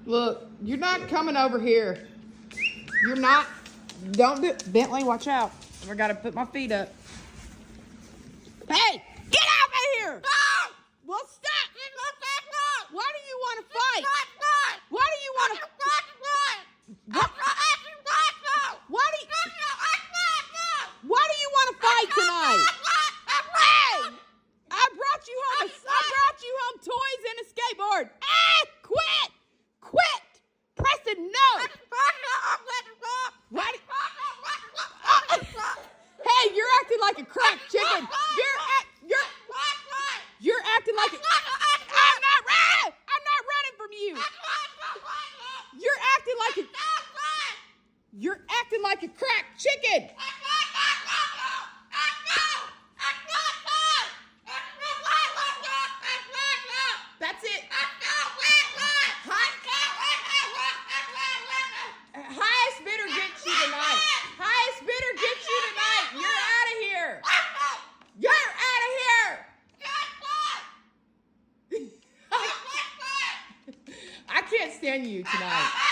Look, you're not coming over here. You're not. Don't do it. Bentley, watch out. I gotta put my feet up. Hey, get out of here! Well, stop! Why do you want to fight? Why do you want to? Why do you want to fight tonight? Hey, I brought you home. I brought you home toys and a skateboard. Quit! Preston, no! Why do, hey, you're acting like a cracked chicken. You're acting like a. I'm not running from you. You're acting like a cracked chicken. That's it. Highest bidder gets you tonight. Highest bidder gets you tonight. You're out of here. You're out of here. I can't stand you tonight.